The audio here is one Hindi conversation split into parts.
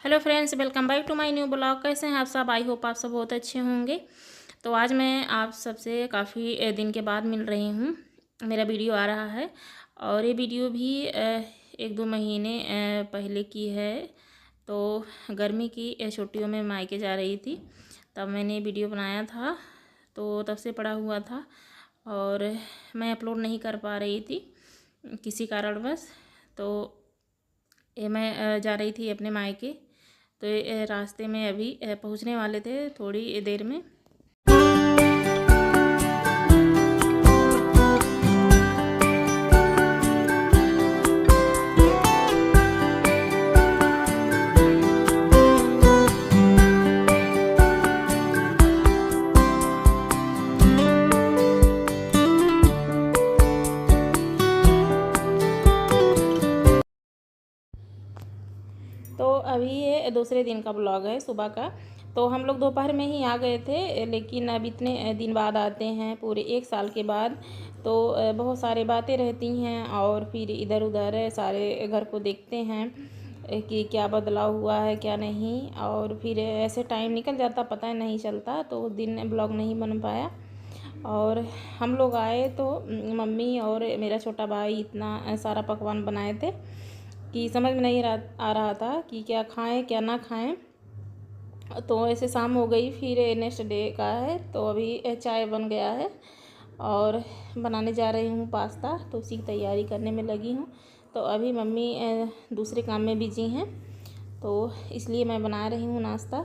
Hello friends, welcome back to my new blog. कैसे हैं आप सब? आई होप आप सब बहुत अच्छे होंगे। तो आज मैं आप सबसे काफ़ी दिन के बाद मिल रही हूँ। मेरा वीडियो आ रहा है और ये वीडियो भी 1-2 महीने पहले की है। तो गर्मी की छुट्टियों में मायके जा रही थी, तब मैंने वीडियो बनाया था। तो तब से पड़ा हुआ था और मैं अपलोड नहीं कर पा रही थी किसी कारणवश। तो ये मैं जा रही थी अपने मायके। तो ये रास्ते में अभी पहुंचने वाले थे थोड़ी देर में। तो अभी ये दूसरे दिन का ब्लॉग है, सुबह का। तो हम लोग दोपहर में ही आ गए थे, लेकिन अब इतने दिन बाद आते हैं, पूरे 1 साल के बाद। तो बहुत सारी बातें रहती हैं और फिर इधर उधर सारे घर को देखते हैं कि क्या बदलाव हुआ है क्या नहीं। और फिर ऐसे टाइम निकल जाता, पता नहीं चलता, तो उस दिन ब्लॉग नहीं बन पाया। और हम लोग आए तो मम्मी और मेरा छोटा भाई इतना सारा पकवान बनाए थे कि समझ में नहीं आ रहा था कि क्या खाएं क्या ना खाएं। तो ऐसे शाम हो गई, फिर नेक्स्ट डे का है। तो अभी चाय बन गया है और बनाने जा रही हूँ पास्ता, तो उसी की तैयारी करने में लगी हूँ। तो अभी मम्मी दूसरे काम में बिजी हैं, तो इसलिए मैं बना रही हूँ नाश्ता।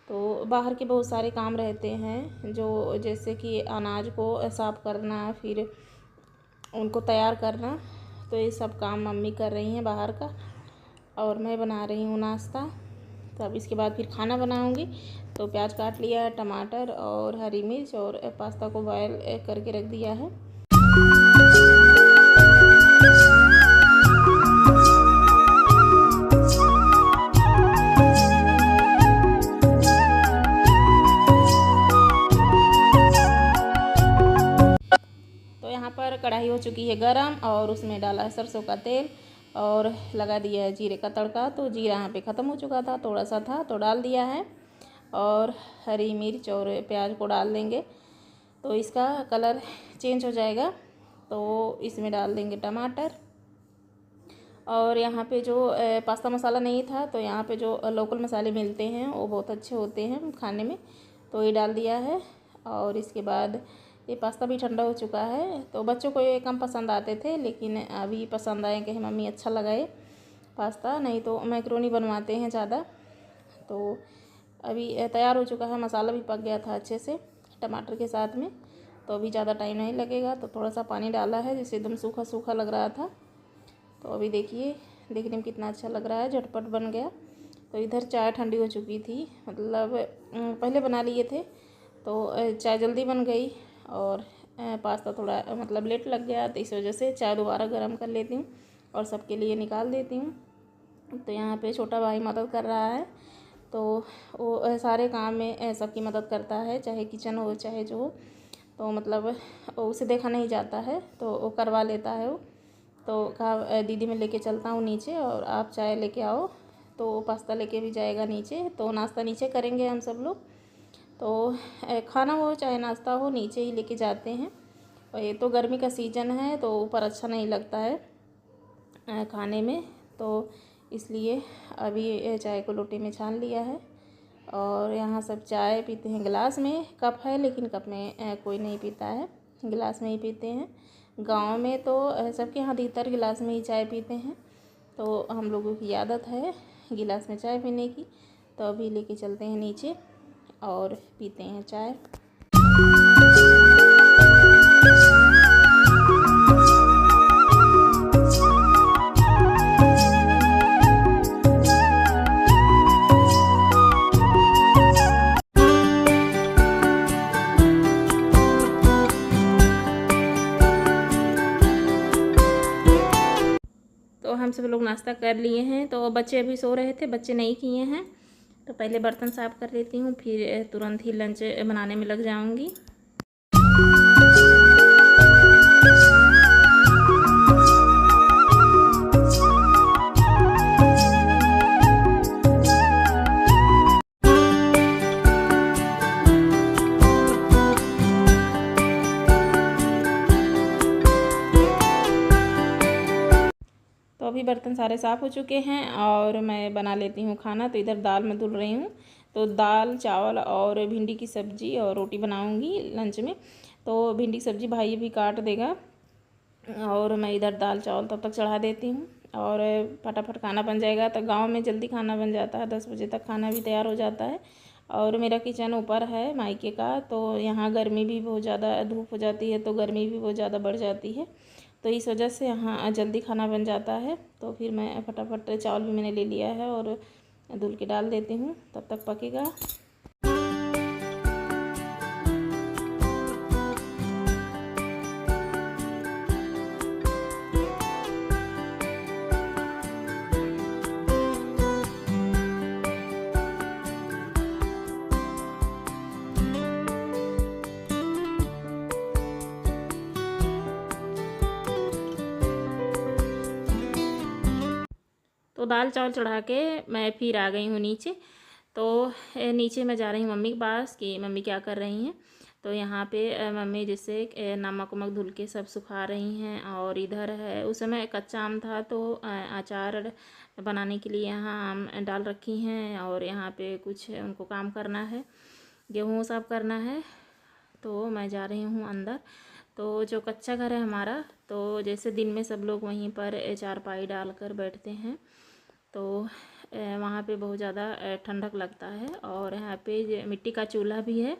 तो बाहर के बहुत सारे काम रहते हैं, जो जैसे कि अनाज को साफ़ करना, फिर उनको तैयार करना। तो ये सब काम मम्मी कर रही हैं बाहर का, और मैं बना रही हूँ नाश्ता। तो अब इसके बाद फिर खाना बनाऊँगी। तो प्याज काट लिया है, टमाटर और हरी मिर्च, और पास्ता को बॉयल करके रख दिया है। तो यहाँ पर कढ़ाई हो चुकी है गरम, और उसमें डाला है सरसों का तेल और लगा दिया है जीरे का तड़का। तो जीरा यहाँ पे ख़त्म हो चुका था, थोड़ा सा था तो डाल दिया है। और हरी मिर्च और प्याज को डाल देंगे, तो इसका कलर चेंज हो जाएगा। तो इसमें डाल देंगे टमाटर। और यहाँ पे जो पास्ता मसाला नहीं था, तो यहाँ पे जो लोकल मसाले मिलते हैं वो बहुत अच्छे होते हैं खाने में, तो ये डाल दिया है। और इसके बाद ये पास्ता भी ठंडा हो चुका है। तो बच्चों को ये कम पसंद आते थे, लेकिन अभी पसंद आए कि मम्मी अच्छा लगा ये पास्ता, नहीं तो मैक्रोनी बनवाते हैं ज़्यादा। तो अभी तैयार हो चुका है, मसाला भी पक गया था अच्छे से टमाटर के साथ में। तो अभी ज़्यादा टाइम नहीं लगेगा। तो थोड़ा सा पानी डाला है, जिससे एकदम सूखा सूखा लग रहा था। तो अभी देखिए, देखने में कितना अच्छा लग रहा है, झटपट बन गया। तो इधर चाय ठंडी हो चुकी थी, मतलब पहले बना लिए थे, तो चाय जल्दी बन गई। और पास्ता थोड़ा मतलब लेट लग गया, तो इस वजह से चाय दोबारा गर्म कर लेती हूँ और सबके लिए निकाल देती हूँ। तो यहाँ पे छोटा भाई मदद कर रहा है, तो वो सारे काम में सबकी मदद करता है, चाहे किचन हो चाहे जो हो। तो मतलब उसे देखा नहीं जाता है, तो वो करवा लेता है वो। तो कहा दीदी मैं लेके चलता हूँ नीचे, और आप चाय लेके आओ। तो वो पास्ता लेके भी जाएगा नीचे, तो नाश्ता नीचे करेंगे हम सब लोग। तो खाना हो चाहे नाश्ता हो, नीचे ही लेके जाते हैं। और ये तो गर्मी का सीज़न है, तो ऊपर अच्छा नहीं लगता है खाने में। तो इसलिए अभी चाय को लोटे में छान लिया है। और यहाँ सब चाय पीते हैं गिलास में, कप है लेकिन कप में कोई नहीं पीता है, गिलास में ही पीते हैं। गांव में तो सबके यहाँ अधिकतर गिलास में ही चाय पीते हैं, तो हम लोगों की आदत है गिलास में चाय पीने की। तो अभी लेके चलते हैं नीचे और पीते हैं चाय। तो हम सब लोग नाश्ता कर लिए हैं। तो बच्चे अभी सो रहे थे, बच्चे नहीं किए हैं। तो पहले बर्तन साफ़ कर लेती हूँ, फिर तुरंत ही लंच बनाने में लग जाऊँगी। बर्तन सारे साफ़ हो चुके हैं और मैं बना लेती हूँ खाना। तो इधर दाल मैं धुल रही हूँ, तो दाल चावल और भिंडी की सब्ज़ी और रोटी बनाऊँगी लंच में। तो भिंडी की सब्ज़ी भाई भी काट देगा और मैं इधर दाल चावल तब तक चढ़ा देती हूँ और फटाफट खाना बन जाएगा। तो गांव में जल्दी खाना बन जाता है, 10 बजे तक खाना भी तैयार हो जाता है। और मेरा किचन ऊपर है मायके का, तो यहाँ गर्मी भी बहुत ज़्यादा, धूप हो जाती है तो गर्मी भी बहुत ज़्यादा बढ़ जाती है, तो इस वजह से यहाँ जल्दी खाना बन जाता है। तो फिर मैं फटाफट चावल भी मैंने ले लिया है और धुल के डाल देती हूँ, तब तक पकेगा। तो दाल चावल चढ़ा के मैं फिर आ गई हूँ नीचे। तो नीचे मैं जा रही हूँ मम्मी के पास कि मम्मी क्या कर रही हैं। तो यहाँ पे मम्मी जैसे नमक वमक धुल के सब सुखा रही हैं। और इधर है, उस समय कच्चा आम था तो अचार बनाने के लिए यहाँ आम डाल रखी हैं। और यहाँ पे कुछ उनको काम करना है, गेहूँ साफ करना है। तो मैं जा रही हूँ अंदर। तो जो कच्चा घर है हमारा, तो जैसे दिन में सब लोग वहीं पर चारपाई डालकर बैठते हैं, तो वहाँ पे बहुत ज़्यादा ठंडक लगता है। और यहाँ पे मिट्टी का चूल्हा भी है,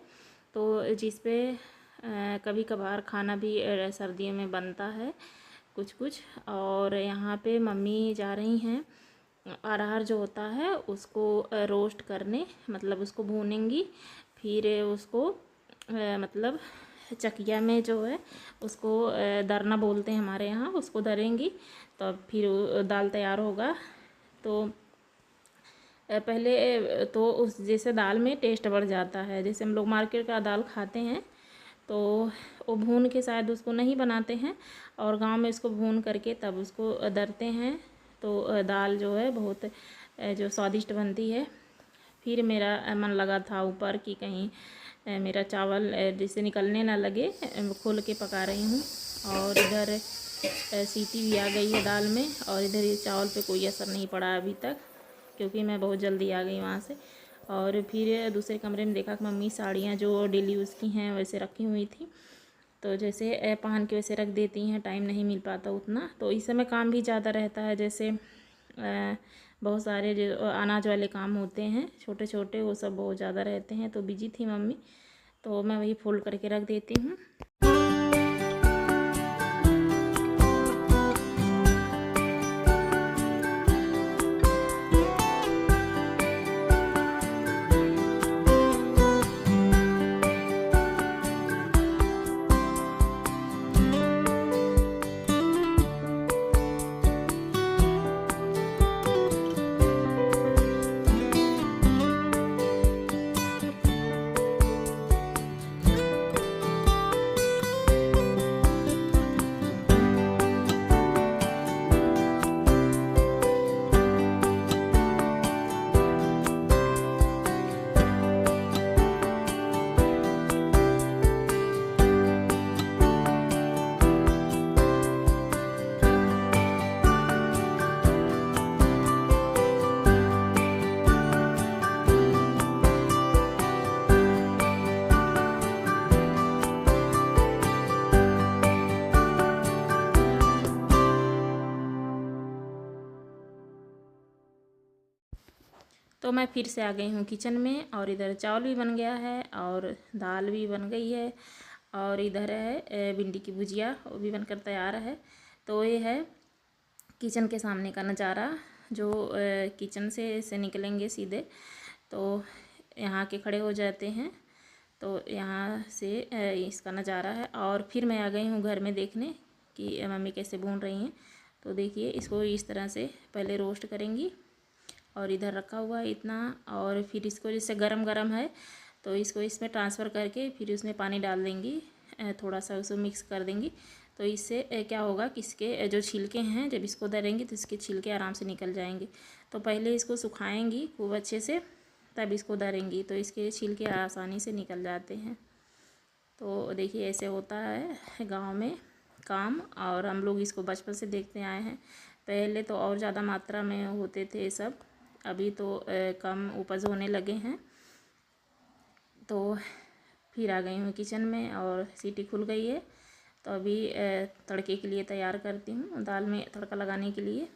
तो जिस पे कभी कभार खाना भी सर्दियों में बनता है कुछ कुछ। और यहाँ पे मम्मी जा रही हैं अरहर जो होता है उसको रोस्ट करने, मतलब उसको भूनेंगी, फिर उसको मतलब चकिया में जो है उसको दरना बोलते हैं हमारे यहाँ, उसको दरेंगी तो फिर दाल तैयार होगा। तो पहले तो उस जैसे दाल में टेस्ट बढ़ जाता है। जैसे हम लोग मार्केट का दाल खाते हैं तो वो भून के शायद उसको नहीं बनाते हैं, और गांव में इसको भून करके तब उसको दरते हैं, तो दाल जो है बहुत जो स्वादिष्ट बनती है। फिर मेरा मन लगा था ऊपर कि कहीं मेरा चावल जैसे निकलने ना लगे, खोल के पका रही हूँ। और इधर सीटी भी आ गई है दाल में, और इधर ये चावल पे कोई असर नहीं पड़ा अभी तक, क्योंकि मैं बहुत जल्दी आ गई वहाँ से। और फिर दूसरे कमरे में देखा कि मम्मी साड़ियाँ जो डेली यूज़ की हैं वैसे रखी हुई थी, तो जैसे पहन के वैसे रख देती हैं, टाइम नहीं मिल पाता उतना। तो इस समय काम भी ज़्यादा रहता है, जैसे बहुत सारे जो अनाज वाले काम होते हैं छोटे छोटे, वो सब बहुत ज़्यादा रहते हैं, तो बिजी थी मम्मी, तो मैं वही फोल्ड करके रख देती हूँ। तो मैं फिर से आ गई हूँ किचन में, और इधर चावल भी बन गया है और दाल भी बन गई है, और इधर है भिंडी की भुजिया, वो भी बनकर तैयार है। तो ये है किचन के सामने का नज़ारा। जो किचन से निकलेंगे सीधे तो यहाँ के खड़े हो जाते हैं, तो यहाँ से इसका नज़ारा है। और फिर मैं आ गई हूँ घर में देखने कि मम्मी कैसे भून रही हैं। तो देखिए, इसको इस तरह से पहले रोस्ट करेंगी, और इधर रखा हुआ है इतना, और फिर इसको जैसे गरम गरम है तो इसको इसमें ट्रांसफ़र करके फिर उसमें पानी डाल देंगी, थोड़ा सा उसको मिक्स कर देंगी। तो इससे क्या होगा कि इसके जो छिलके हैं जब इसको दरेंगी तो इसके छिलके आराम से निकल जाएंगे। तो पहले इसको सुखाएंगी खूब अच्छे से, तब इसको दरेंगी, तो इसके छिलके आसानी से निकल जाते हैं। तो देखिए, ऐसे होता है गाँव में काम, और हम लोग इसको बचपन से देखते आए हैं। पहले तो और ज़्यादा मात्रा में होते थे सब, अभी तो कम उपज होने लगे हैं। तो फिर आ गई हूँ किचन में और सीटी खुल गई है। तो अभी तड़के के लिए तैयार करती हूँ, दाल में तड़का लगाने के लिए।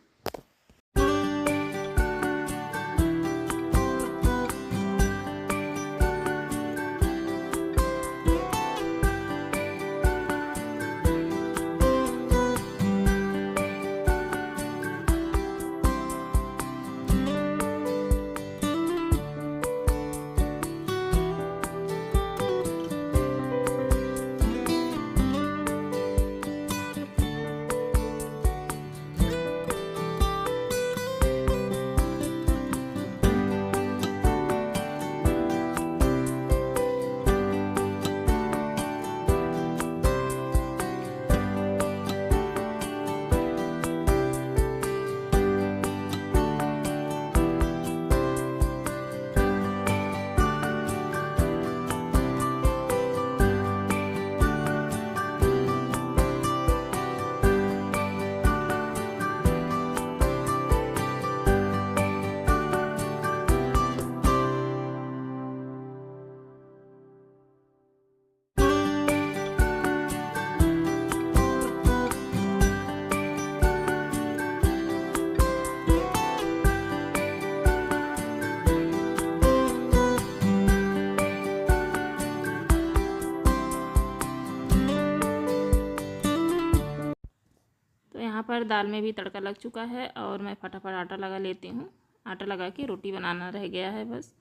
यहाँ पर दाल में भी तड़का लग चुका है और मैं फटाफट आटा लगा लेती हूँ। आटा लगा के रोटी बनाना रह गया है बस।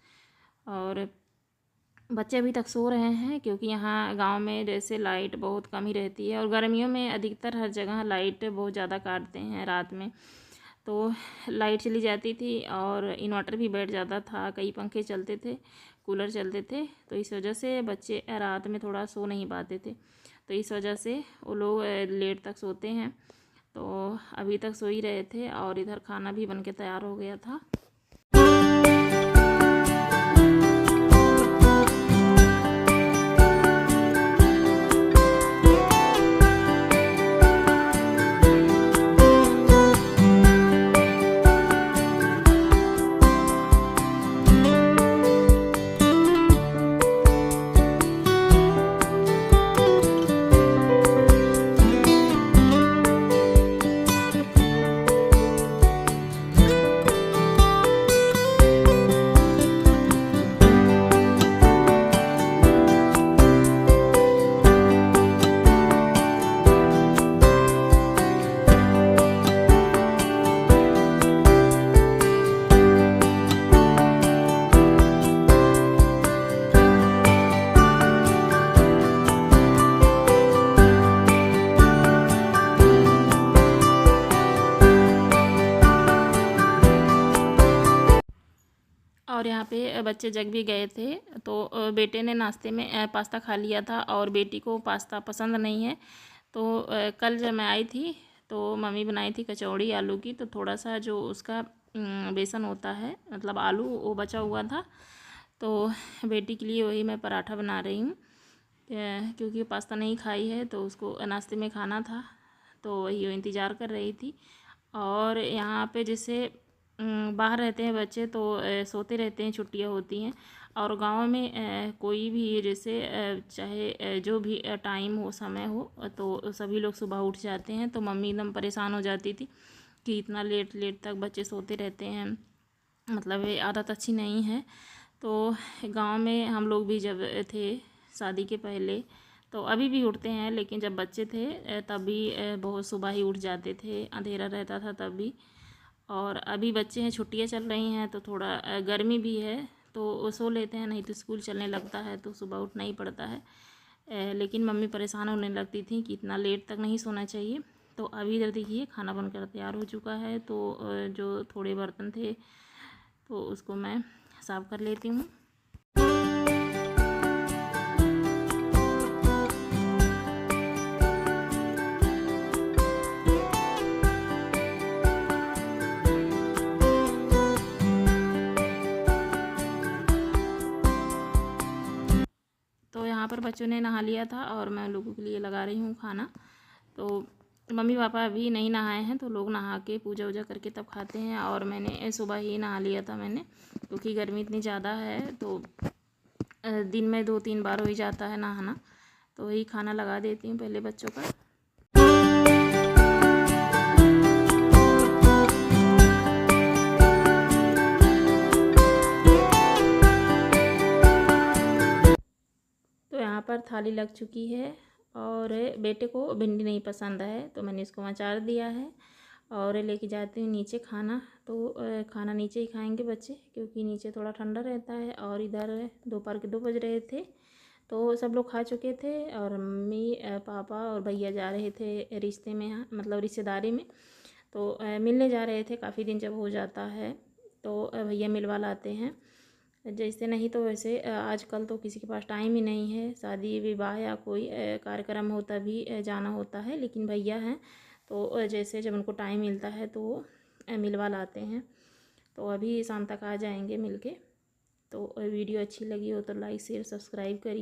और बच्चे अभी तक सो रहे हैं क्योंकि यहाँ गांव में जैसे लाइट बहुत कम ही रहती है और गर्मियों में अधिकतर हर जगह लाइट बहुत ज़्यादा काटते हैं रात में। तो लाइट चली जाती थी और इन्वर्टर भी बैठ जाता था, कई पंखे चलते थे, कूलर चलते थे। तो इस वजह से बच्चे रात में थोड़ा सो नहीं पाते थे, तो इस वजह से वो लोग लेट तक सोते हैं। तो अभी तक सो ही रहे थे और इधर खाना भी बनके तैयार हो गया था। और यहाँ पे बच्चे जग भी गए थे। तो बेटे ने नाश्ते में पास्ता खा लिया था और बेटी को पास्ता पसंद नहीं है। तो कल जब मैं आई थी तो मम्मी बनाई थी कचौड़ी आलू की, तो थोड़ा सा जो उसका बेसन होता है, मतलब आलू, वो बचा हुआ था। तो बेटी के लिए वही मैं पराठा बना रही हूँ क्योंकि पास्ता नहीं खाई है तो उसको नाश्ते में खाना था, तो वही इंतज़ार कर रही थी। और यहाँ पे जैसे बाहर रहते हैं बच्चे तो सोते रहते हैं, छुट्टियाँ होती हैं। और गांव में कोई भी जैसे चाहे जो भी टाइम हो, समय हो, तो सभी लोग सुबह उठ जाते हैं। तो मम्मी एकदम परेशान हो जाती थी कि इतना लेट लेट तक बच्चे सोते रहते हैं, मतलब ये आदत अच्छी नहीं है। तो गांव में हम लोग भी जब थे शादी के पहले, तो अभी भी उठते हैं, लेकिन जब बच्चे थे तभी बहुत सुबह ही उठ जाते थे, अंधेरा रहता था तब भी। और अभी बच्चे हैं, छुट्टियां चल रही हैं, तो थोड़ा गर्मी भी है तो सो लेते हैं, नहीं तो स्कूल चलने लगता है तो सुबह उठना ही पड़ता है। लेकिन मम्मी परेशान होने लगती थी कि इतना लेट तक नहीं सोना चाहिए। तो अभी इधर देखिए खाना बनकर तैयार हो चुका है। तो जो थोड़े बर्तन थे तो उसको मैं साफ़ कर लेती हूँ। तो यहाँ पर बच्चों ने नहा लिया था और मैं लोगों के लिए लगा रही हूँ खाना। तो मम्मी पापा अभी नहीं नहाए हैं, तो लोग नहा के पूजा वूजा करके तब खाते हैं। और मैंने सुबह ही नहा लिया था मैंने, क्योंकि गर्मी इतनी ज़्यादा है तो दिन में 2-3 बार हो ही जाता है नहाना। तो वही खाना लगा देती हूँ पहले बच्चों का। तो यहाँ पर थाली लग चुकी है और बेटे को भिंडी नहीं पसंद है तो मैंने इसको अचार दिया है और लेके जाती हूँ नीचे खाना। तो खाना नीचे ही खाएंगे बच्चे, क्योंकि नीचे थोड़ा ठंडा रहता है। और इधर दोपहर के 2 बज रहे थे तो सब लोग खा चुके थे और मम्मी पापा और भैया जा रहे थे रिश्ते में, यहाँ मतलब रिश्तेदारी में। तो मिलने जा रहे थे, काफ़ी दिन जब हो जाता है तो भैया मिलवा लाते हैं। जैसे नहीं तो वैसे आजकल तो किसी के पास टाइम ही नहीं है, शादी विवाह या कोई कार्यक्रम हो तभी जाना होता है। लेकिन भैया हैं तो जैसे जब उनको टाइम मिलता है तो मिलवा लाते हैं। तो अभी शाम तक आ जाएंगे मिलके। तो वीडियो अच्छी लगी हो तो लाइक शेयर सब्सक्राइब करिए।